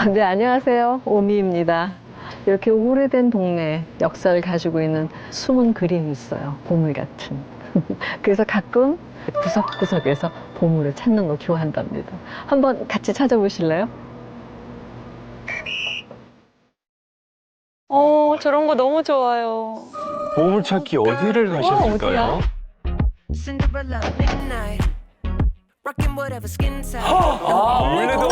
네, 안녕하세요. 오미입니다. 이렇게 오래된 동네 역사를 가지고 있는 숨은 그림이 있어요. 보물 같은. 그래서 가끔 구석구석에서 보물을 찾는 거 좋아한답니다. 한번 같이 찾아보실래요? 저런 거 너무 좋아요. 보물찾기 어디를 가셨을까요? Cinderella midnight, rocking whatever skin type. 물레동.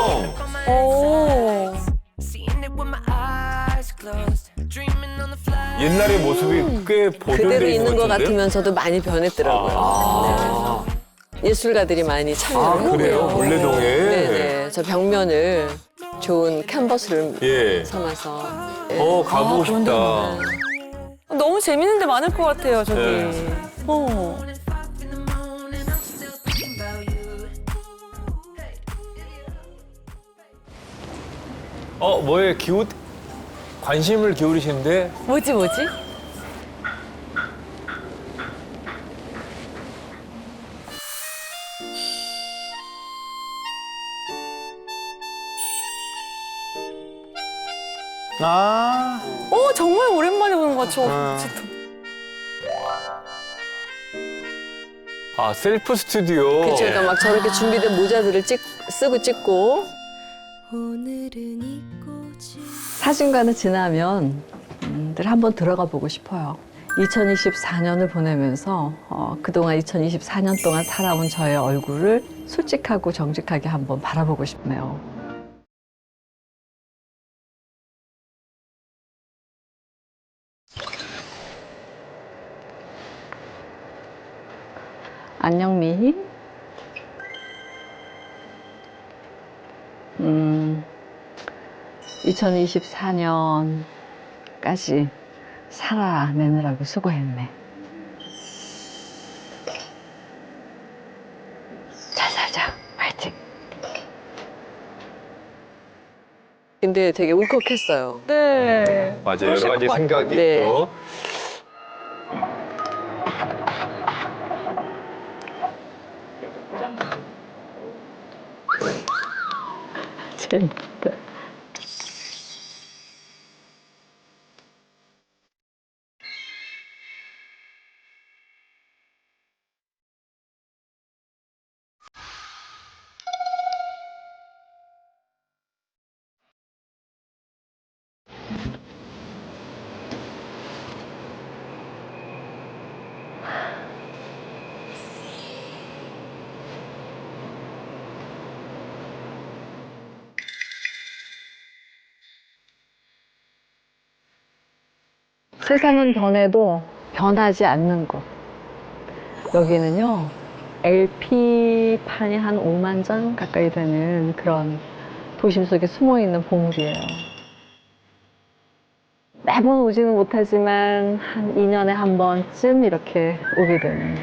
오. Seeing it with my eyes closed, dreaming on the fly. 옛날의 모습이 꽤 그대로 보존돼 있는 있는 것 것 같은데? 같으면서도 많이 변했더라고요. 네. 예술가들이 많이 참여를 아, 그래요? 하고요. 물레동에? 네네. 저 벽면을 좋은 캔버스를 예. 삼아서. 가보고 싶다. 너무 재밌는 데 많을 것 같아요, 저기. 네. 어. In the morning, I'm still thinking about you. 뭐에 관심을 기울이시는데? 뭐지? 아. 정말 오랜만에 보는 것 같죠. 셀프 스튜디오. 그쵸. 그러니까 막 저렇게 준비된 모자들을 쓰고 찍고. 오늘은 잊고 사진관을 지나면 늘 한번 들어가 보고 싶어요. 2024년을 보내면서 그동안 2024년 동안 살아온 저의 얼굴을 솔직하고 정직하게 한번 바라보고 싶네요. 안녕, 미희. 2024년까지 살아내느라고 수고했네. 잘 살자. 화이팅. 근데 되게 울컥했어요. 네. 맞아요. 여러 가지 생각이 네. 있고. 재밌다. 세상은 변해도 변하지 않는 곳. 여기는요, LP판이 한 5만 장 가까이 되는 그런 도심 속에 숨어 있는 보물이에요. 매번 오지는 못하지만 한 2년에 한 번쯤 이렇게 오게 되는.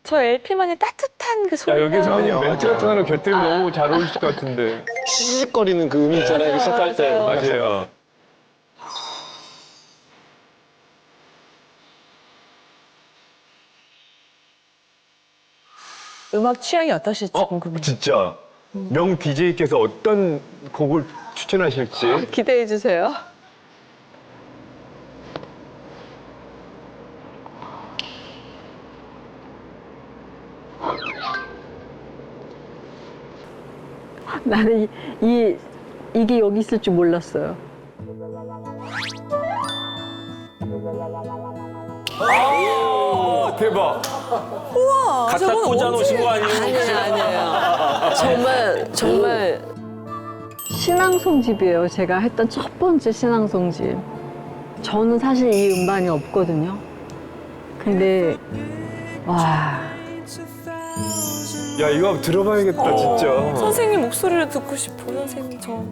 저 LP만이 따뜻한 그 야, 소리가. 여기서 멘트 같은 거랑 곁들이면 너무 잘 어울리실 것 같은데. 시식거리는 그 음이 있잖아요. 시작할 때. 맞아요. 음악 취향이 어떠실지 궁금해요. 진짜. 명 DJ께서 어떤 곡을 추천하실지. 기대해 주세요. 나는 이게 여기 있을 줄 몰랐어요. 대박. 갖다 꽂아놓으신 거 아니에요? 아니에요. 정말 신앙송집이에요. 제가 했던 첫 번째 신앙송집. 저는 사실 이 음반이 없거든요. 근데 와, 야, 이거 한번 들어봐야겠다, 진짜. 선생님 목소리를 듣고 싶어, 선생님 저.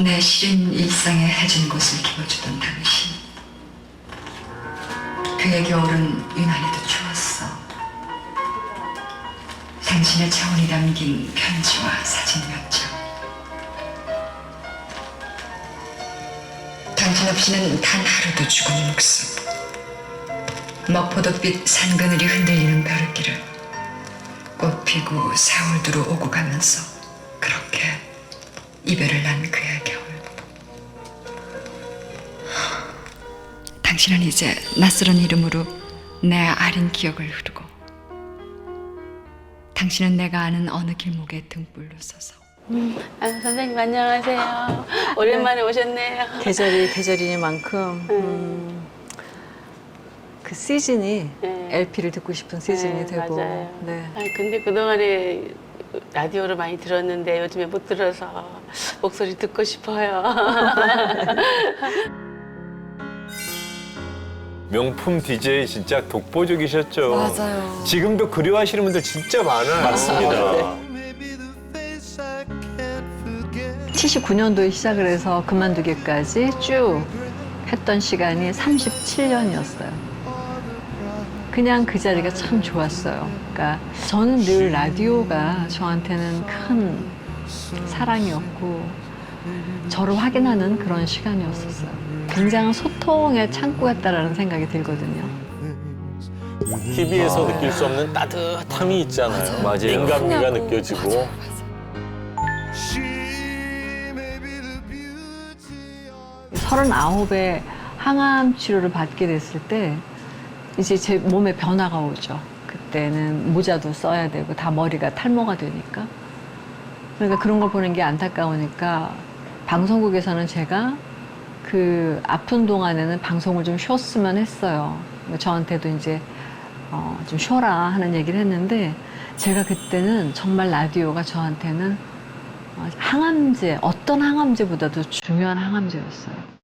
내 시린 일상에 해진 곳을 키워주던 당신. 그의 겨울은 유난히도 추웠어. 당신의 차원이 담긴 편지와 사진 몇 장. 당신 없이는 단 하루도 죽은 목숨. 먹포도빛 산그늘이 흔들리는 벼르기를 꽃 피고 4월 들어 오고 가면서 그렇게 이별을 난 그의 겨울. 당신은 이제 낯설은 이름으로 내 아린 기억을 흐르고, 당신은 내가 아는 어느 길목에 등불로 서서 아, 선생님 안녕하세요. 오랜만에 오셨네요. 계절이니만큼 그 시즌이 네. LP를 듣고 싶은 시즌이 네, 되고. 맞아요. 네. 아, 근데 그동안에 라디오로 많이 들었는데 요즘에 못 들어서 목소리 듣고 싶어요. 명품 DJ 진짜 독보적이셨죠. 맞아요. 지금도 그리워하시는 분들 진짜 많아요. 맞습니다. 79년도에 시작을 해서 그만두기까지 쭉 했던 시간이 37년이었어요. 그냥 그 자리가 참 좋았어요. 그러니까 저는 늘 라디오가 저한테는 큰 사랑이었고 저를 확인하는 그런 시간이었었어요. 굉장한 소통의 창구였다라는 생각이 들거든요. TV에서 느낄 수 없는 따뜻함이 있잖아요. 맞아요. 민감미가 느껴지고. 39에 항암 치료를 받게 됐을 때 이제 제 몸에 변화가 오죠. 그때는 모자도 써야 되고 다 머리가 탈모가 되니까. 그러니까 그런 걸 보는 게 안타까우니까 방송국에서는 제가 그 아픈 동안에는 방송을 좀 쉬었으면 했어요. 저한테도 이제 좀 쉬어라 하는 얘기를 했는데 제가 그때는 정말 라디오가 저한테는 항암제, 어떤 항암제보다도 중요한 항암제였어요.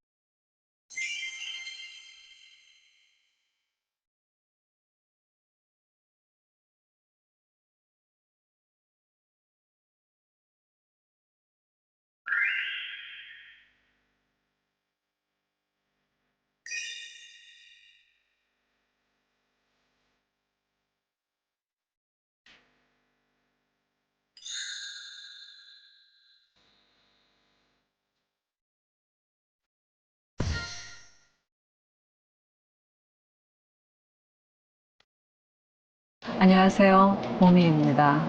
안녕하세요, 모미입니다.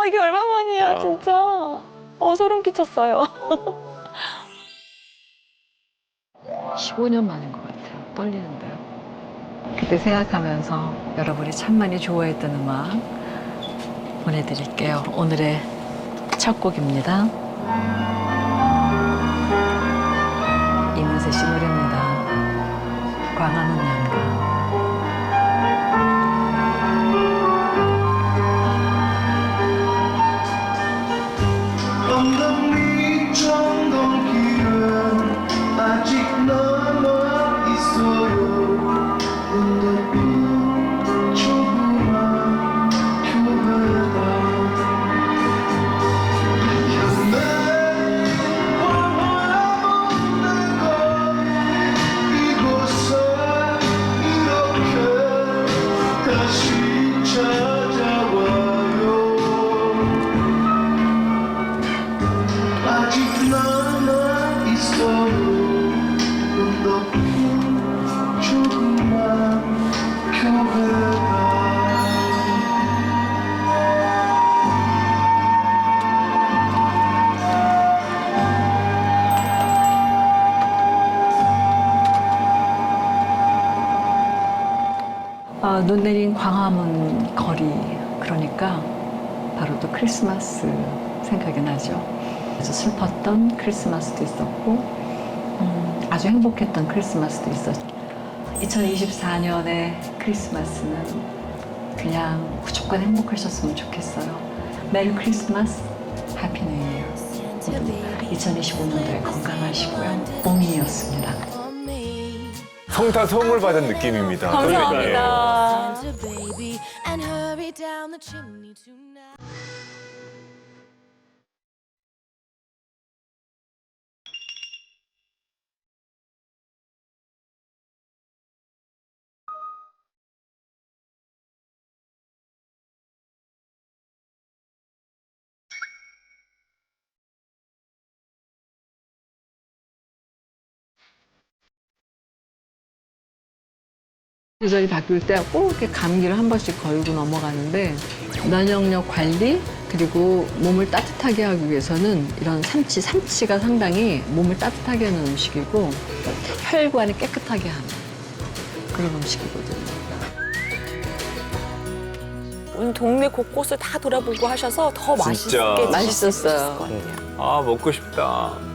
이게 얼마만이야, 진짜. 소름 끼쳤어요. 15년 만인 것 같아요. 떨리는데요. 그때 생각하면서 여러분이 참 많이 좋아했던 음악 보내드릴게요. 오늘의 첫 곡입니다. 이문세 씨 노래입니다. 광화문 연가. 언덕 정동길은 아직 남아 있어요. 언덕은 조그만 교회다. 현대 황홀하고 내가 이곳에 이렇게 다시 찾아와요. 아직 남아 있어요. 언덕 조그만 교회가. 눈 내린 광화문 거리, 그러니까 바로 또 크리스마스 생각이 나죠. 아주 슬펐던 크리스마스도 있었고 아주 행복했던 크리스마스도 있었죠. 2024년의 크리스마스는 그냥 무조건 행복하셨으면 좋겠어요. 메리 크리스마스, 해피 뉴 이어. 2025년도에 건강하시고요. 봄이었습니다. 성타 선물 받은 느낌입니다. 감사합니다. And hurry down the chimney tonight. 계절이 바뀔 때 꼭 이렇게 감기를 한 번씩 걸고 넘어가는데 면역력 관리 그리고 몸을 따뜻하게 하기 위해서는 이런 삼치가 상당히 몸을 따뜻하게 하는 음식이고 혈관을 깨끗하게 하는 그런 음식이거든요. 오늘 동네 곳곳을 다 돌아보고 하셔서 더 진짜. 맛있게 드실 수 있을 맛있었어요. 것 같아요. 아, 먹고 싶다.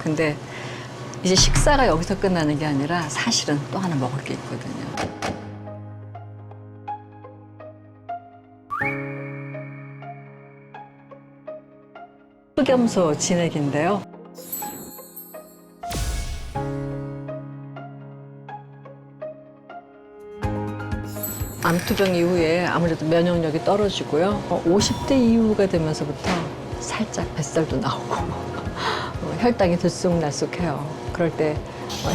근데 이제 식사가 여기서 끝나는 게 아니라 사실은 또 하나 먹을 게 있거든요. 흑염소 진액인데요. 암투병 이후에 아무래도 면역력이 떨어지고요. 50대 이후가 되면서부터 살짝 뱃살도 나오고 혈당이 들쑥날쑥해요. 그럴 때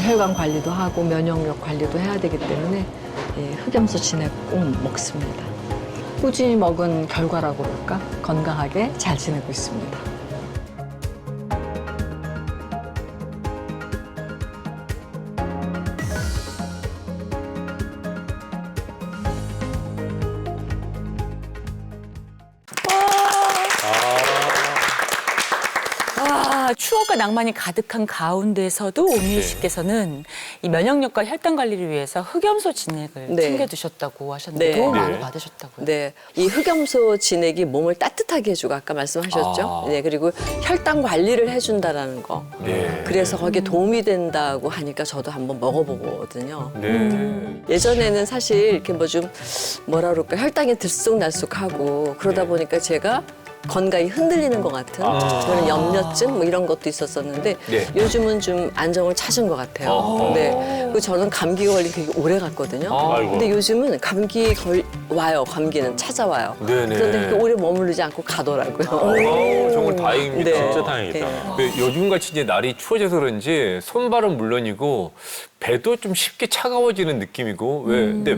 혈관 관리도 하고 면역력 관리도 해야 되기 때문에 이 흑염소 진액 꼭 먹습니다. 꾸준히 먹은 결과라고 볼까? 건강하게 잘 지내고 있습니다. 와, 추억과 낭만이 가득한 가운데서도 오미애 씨께서는 이 면역력과 혈당 관리를 위해서 흑염소 진액을 네. 챙겨 드셨다고 하셨는데 네. 도움 네. 많이 받으셨다고요? 네, 이 흑염소 진액이 몸을 따뜻하게 해주고 아까 말씀하셨죠. 아. 네, 그리고 혈당 관리를 해준다라는 거. 네. 그래서 거기에 도움이 된다고 하니까 저도 한번 먹어보거든요. 네. 예전에는 사실 이렇게 뭐 좀 뭐라 그럴까 혈당이 들쑥날쑥하고 그러다 네. 보니까 제가 건강이 흔들리는 것 같은 그런 염려증 뭐 이런 것도 있었었는데 네. 요즘은 좀 안정을 찾은 것 같아요. 어허. 네. 그리고 저는 감기 걸린 게 되게 오래 갔거든요. 아이고. 근데 요즘은 와요. 감기는 찾아와요. 네네. 그런데 그렇게 오래 머무르지 않고 가더라고요. 정말 다행입니다. 네. 진짜 다행이다. 그 요즘같이 이제 날이 추워져서 그런지 손발은 물론이고 배도 좀 쉽게 차가워지는 느낌이고 근데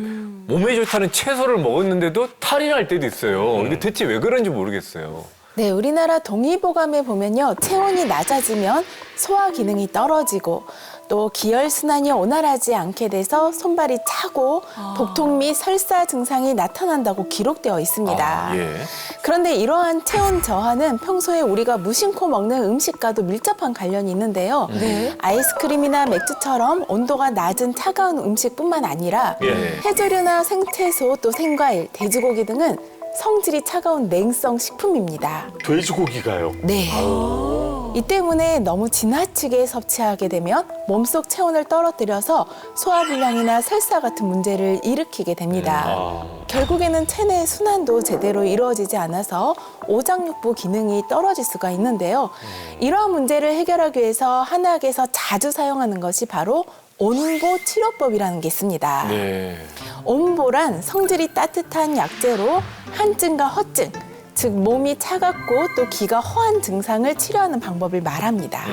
몸에 좋다는 채소를 먹었는데도 탈이 날 때도 있어요. 이게 대체 왜 그런지 모르겠어요. 네, 우리나라 동의보감에 보면요. 체온이 낮아지면 소화 기능이 떨어지고 또 기혈순환이 원활하지 않게 돼서 손발이 차고 복통 및 설사 증상이 나타난다고 기록되어 있습니다. 예. 그런데 이러한 체온 저하는 평소에 우리가 무심코 먹는 음식과도 밀접한 관련이 있는데요. 아이스크림이나 맥주처럼 온도가 낮은 차가운 음식뿐만 아니라 예. 해조류나 생채소 또 생과일, 돼지고기 등은 성질이 차가운 냉성 식품입니다. 돼지고기가요. 네. 이 때문에 너무 지나치게 섭취하게 되면 몸속 체온을 떨어뜨려서 소화불량이나 설사 같은 문제를 일으키게 됩니다. 결국에는 체내 순환도 제대로 이루어지지 않아서 오장육부 기능이 떨어질 수가 있는데요. 이러한 문제를 해결하기 위해서 한의학에서 자주 사용하는 것이 바로 온보 치료법이라는 게 있습니다. 네. 온보란 성질이 따뜻한 약재로 한증과 허증, 즉 몸이 차갑고 또 기가 허한 증상을 치료하는 방법을 말합니다.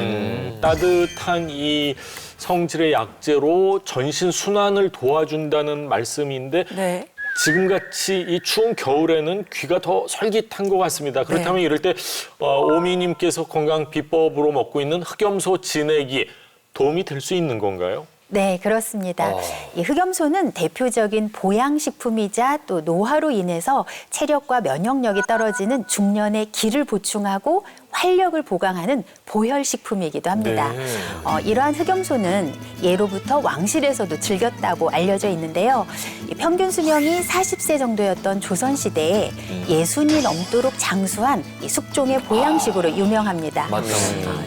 따뜻한 이 성질의 약재로 전신 순환을 도와준다는 말씀인데 네. 지금같이 이 추운 겨울에는 귀가 더 솔깃한 것 같습니다. 그렇다면 이럴 때 오미님께서 건강 비법으로 먹고 있는 흑염소 진액이 도움이 될 수 있는 건가요? 네, 그렇습니다. 이 흑염소는 대표적인 보양식품이자 또 노화로 인해서 체력과 면역력이 떨어지는 중년의 기를 보충하고 활력을 보강하는 보혈식품이기도 합니다. 이러한 흑염소는 예로부터 왕실에서도 즐겼다고 알려져 있는데요. 이 평균 수명이 40세 정도였던 조선시대에 60이 넘도록 장수한 이 숙종의 보양식으로 유명합니다.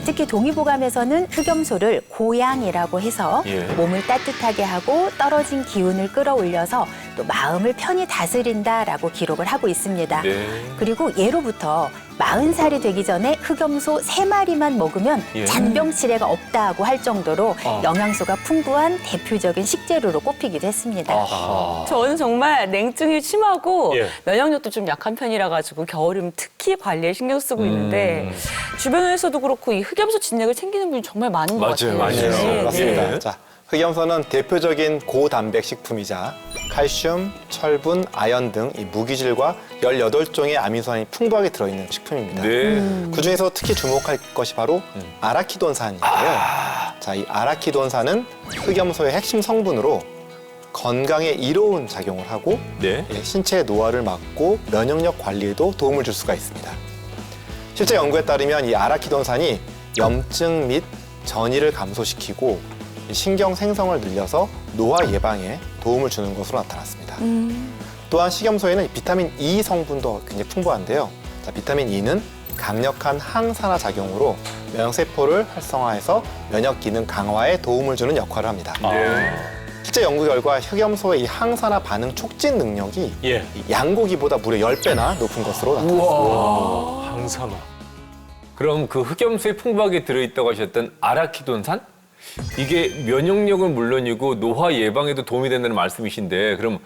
특히 동의보감에서는 흑염소를 고양이라고 해서 몸을 따뜻하게 하고 떨어진 기운을 끌어올려서 또 마음을 편히 다스린다라고 기록을 하고 있습니다. 그리고 예로부터 40살이 되기 전에 흑염소 3마리만 먹으면 잔병치레가 없다고 할 정도로 영양소가 풍부한 대표적인 식재료로 꼽히기도 했습니다. 저는 정말 냉증이 심하고 면역력도 좀 약한 편이라 가지고 겨울이면 특히 관리에 신경 쓰고 있는데 주변에서도 그렇고 이 흑염소 진액을 챙기는 분이 정말 많은 것 같아요. 맞아요. 네. 맞습니다. 자, 흑염소는 대표적인 고단백 식품이자 칼슘, 철분, 아연 등 이 무기질과 18종의 아미노산이 풍부하게 들어있는 식품입니다. 네. 그중에서 특히 주목할 것이 바로 아라키돈산인데요. 자, 이 아라키돈산은 흑염소의 핵심 성분으로 건강에 이로운 작용을 하고 네. 신체의 노화를 막고 면역력 관리에도 도움을 줄 수가 있습니다. 실제 연구에 따르면 이 아라키돈산이 염증 및 전이를 감소시키고 신경 생성을 늘려서 노화 예방에 도움을 주는 것으로 나타났습니다. 또한 식염소에는 비타민 E 성분도 굉장히 풍부한데요. 자, 비타민 E는 강력한 항산화 작용으로 면역세포를 활성화해서 면역 기능 강화에 도움을 주는 역할을 합니다. 네. 실제 연구 결과 흑염소의 이 항산화 반응 촉진 능력이 이 양고기보다 무려 10배나 높은 것으로 나타났습니다. 항산화. 그럼 그 흑염소에 풍부하게 들어있다고 하셨던 아라키돈산? 이게 면역력은 물론이고 노화 예방에도 도움이 된다는 말씀이신데 그럼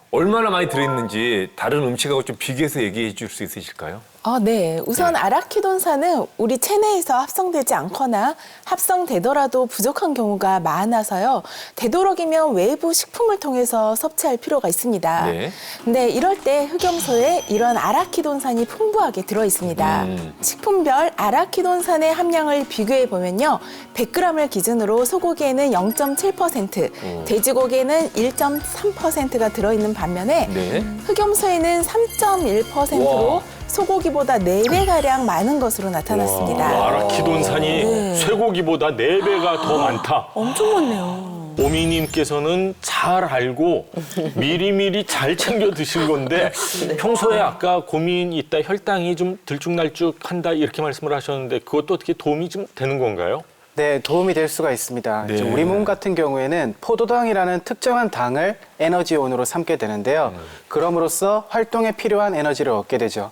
얼마나 많이 들어있는지 다른 음식하고 좀 비교해서 얘기해 줄 수 있으실까요? 네. 우선 아라키돈산은 우리 체내에서 합성되지 않거나 합성되더라도 부족한 경우가 많아서요. 되도록이면 외부 식품을 통해서 섭취할 필요가 있습니다. 네. 근데 이럴 때 흑염소에 이런 아라키돈산이 풍부하게 들어있습니다. 식품별 아라키돈산의 함량을 비교해 보면요. 100g을 기준으로 소고기에는 0.7%, 돼지고기에는 1.3%가 들어있는 반면에 네. 흑염소에는 3.1%로 와. 소고기보다 4배가량 많은 것으로 나타났습니다. 아라키돈산이 쇠고기보다 4배가 더 많다. 엄청 많네요. 오미님께서는 잘 알고 미리미리 잘 챙겨 드신 건데 평소에 아까 고민이 있다, 혈당이 좀 들쭉날쭉한다 이렇게 말씀을 하셨는데 그것도 어떻게 도움이 좀 되는 건가요? 네, 도움이 될 수가 있습니다. 이제 우리 몸 같은 경우에는 포도당이라는 특정한 당을 에너지원으로 삼게 되는데요. 그럼으로써 활동에 필요한 에너지를 얻게 되죠.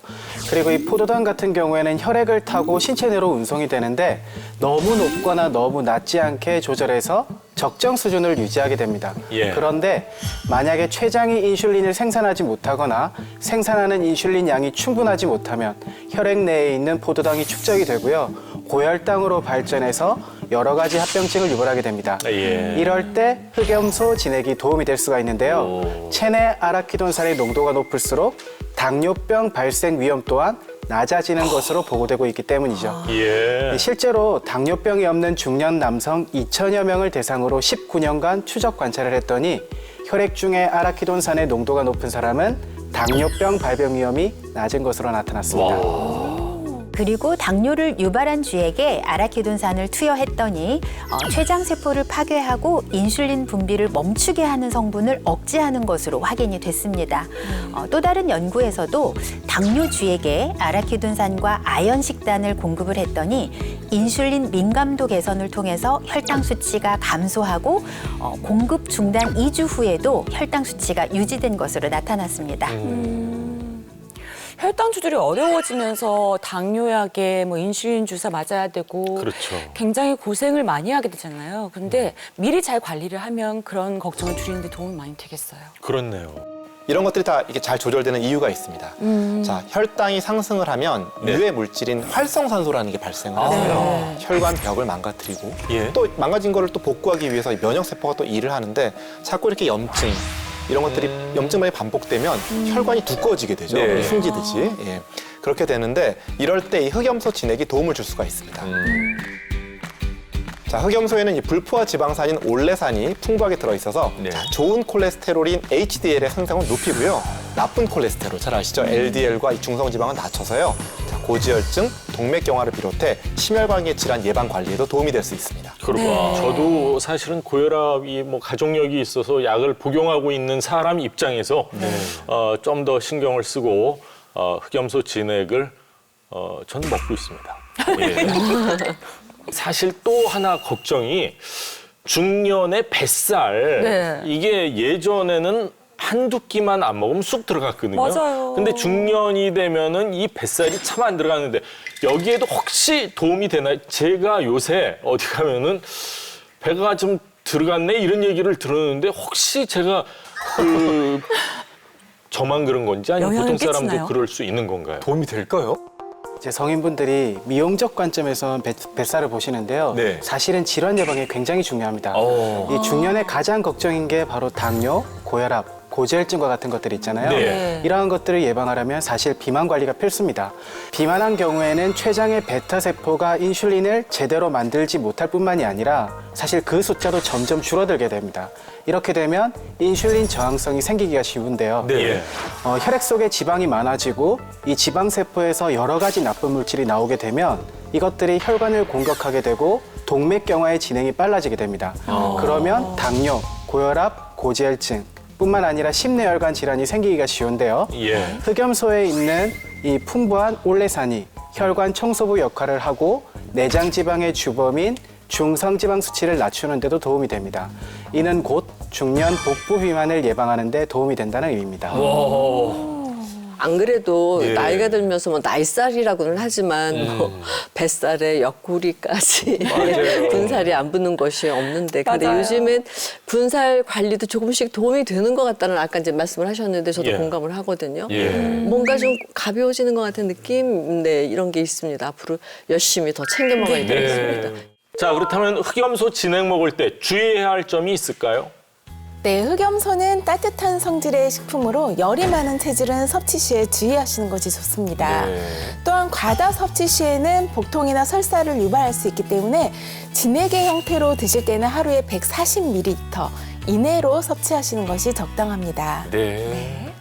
그리고 이 포도당 같은 경우에는 혈액을 타고 신체 내로 운송이 되는데 너무 높거나 너무 낮지 않게 조절해서 적정 수준을 유지하게 됩니다. 그런데 만약에 췌장이 인슐린을 생산하지 못하거나 생산하는 인슐린 양이 충분하지 못하면 혈액 내에 있는 포도당이 축적이 되고요. 고혈당으로 발전해서 여러 가지 합병증을 유발하게 됩니다. 이럴 때 흑염소 진액이 도움이 될 수가 있는데요. 체내 아라키돈산의 농도가 높을수록 당뇨병 발생 위험 또한 낮아지는 것으로 보고되고 있기 때문이죠. 실제로 당뇨병이 없는 중년 남성 2,000여 명을 대상으로 19년간 추적 관찰을 했더니 혈액 중에 아라키돈산의 농도가 높은 사람은 당뇨병 발병 위험이 낮은 것으로 나타났습니다. 그리고 당뇨를 유발한 쥐에게 아라키돈산을 투여했더니 췌장세포를 파괴하고 인슐린 분비를 멈추게 하는 성분을 억제하는 것으로 확인이 됐습니다. 또 다른 연구에서도 당뇨 쥐에게 아라키돈산과 아연 식단을 공급을 했더니 인슐린 민감도 개선을 통해서 혈당 수치가 감소하고 공급 중단 2주 후에도 혈당 수치가 유지된 것으로 나타났습니다. 혈당 조절이 어려워지면서 당뇨약에 뭐 인슐린 주사 맞아야 되고 굉장히 고생을 많이 하게 되잖아요. 그런데 미리 잘 관리를 하면 그런 걱정을 줄이는 데 도움이 많이 되겠어요. 그렇네요. 이런 것들이 다 이게 잘 조절되는 이유가 있습니다. 자, 혈당이 상승을 하면 유해 물질인 활성산소라는 게 발생을 하고요. 혈관 벽을 망가뜨리고 또 망가진 거를 또 복구하기 위해서 면역세포가 또 일을 하는데 자꾸 이렇게 염증 이런 것들이 염증만이 반복되면 혈관이 두꺼워지게 되죠. 숨지듯이. 그렇게 되는데 이럴 때 이 흑염소 진액이 도움을 줄 수가 있습니다. 자, 흑염소에는 이 불포화 지방산인 올레산이 풍부하게 들어있어서 자, 좋은 콜레스테롤인 HDL의 생성을 높이고요. 나쁜 콜레스테롤, 잘 아시죠? LDL과 이 중성지방은 낮춰서요. 자, 고지혈증, 동맥경화를 비롯해 심혈관계 질환 예방 관리에도 도움이 될 수 있습니다. 그렇구나. 저도 사실은 고혈압이 뭐 가족력이 있어서 약을 복용하고 있는 사람 입장에서 좀 더 신경을 쓰고 흑염소 진액을 저는 먹고 있습니다. 사실 또 하나 걱정이 중년의 뱃살. 이게 예전에는 한두 끼만 안 먹으면 쑥 들어갔거든요. 맞아요. 근데 중년이 되면은 이 뱃살이 참 안 들어가는데 여기에도 혹시 도움이 되나요? 제가 요새 어디 가면은 배가 좀 들어갔네 이런 얘기를 들었는데 혹시 제가 저만 그런 건지 아니면 보통 사람도 그럴 수 있는 건가요? 도움이 될까요? 이제 성인분들이 미용적 관점에서 뱃살을 보시는데요. 네. 사실은 질환 예방에 굉장히 중요합니다. 이 중년에 가장 걱정인 게 바로 당뇨, 고혈압, 고지혈증과 같은 것들이 있잖아요. 네. 이러한 것들을 예방하려면 사실 비만 관리가 필수입니다. 비만한 경우에는 췌장의 베타 세포가 인슐린을 제대로 만들지 못할 뿐만이 아니라 사실 그 숫자도 점점 줄어들게 됩니다. 이렇게 되면 인슐린 저항성이 생기기가 쉬운데요. 네. 혈액 속에 지방이 많아지고 이 지방 세포에서 여러 가지 나쁜 물질이 나오게 되면 이것들이 혈관을 공격하게 되고 동맥경화의 진행이 빨라지게 됩니다. 그러면 당뇨, 고혈압, 고지혈증 뿐만 아니라 심내혈관 질환이 생기기가 쉬운데요. 예. 흑염소에 있는 이 풍부한 올레산이 혈관 청소부 역할을 하고 내장 지방의 주범인 중성지방 수치를 낮추는 데도 도움이 됩니다. 이는 곧 중년 복부 비만을 예방하는 데 도움이 된다는 의미입니다. 안 그래도 예. 나이가 들면서 뭐 나이살이라고는 하지만 뭐 뱃살에 옆구리까지 맞아요. 군살이 안 붙는 것이 없는데 근데 맞아요. 요즘은 군살 관리도 조금씩 도움이 되는 것 같다는 아까 이제 말씀을 하셨는데 저도 예. 공감을 하거든요. 예. 뭔가 좀 가벼워지는 것 같은 느낌 네 이런 게 있습니다. 앞으로 열심히 더 챙겨 먹어야 되겠습니다. 자, 그렇다면 흑염소 진액 먹을 때 주의해야 할 점이 있을까요? 네, 흑염소는 따뜻한 성질의 식품으로 열이 많은 체질은 섭취 시에 주의하시는 것이 좋습니다. 또한 과다 섭취 시에는 복통이나 설사를 유발할 수 있기 때문에 진액의 형태로 드실 때는 하루에 140ml 이내로 섭취하시는 것이 적당합니다. 네.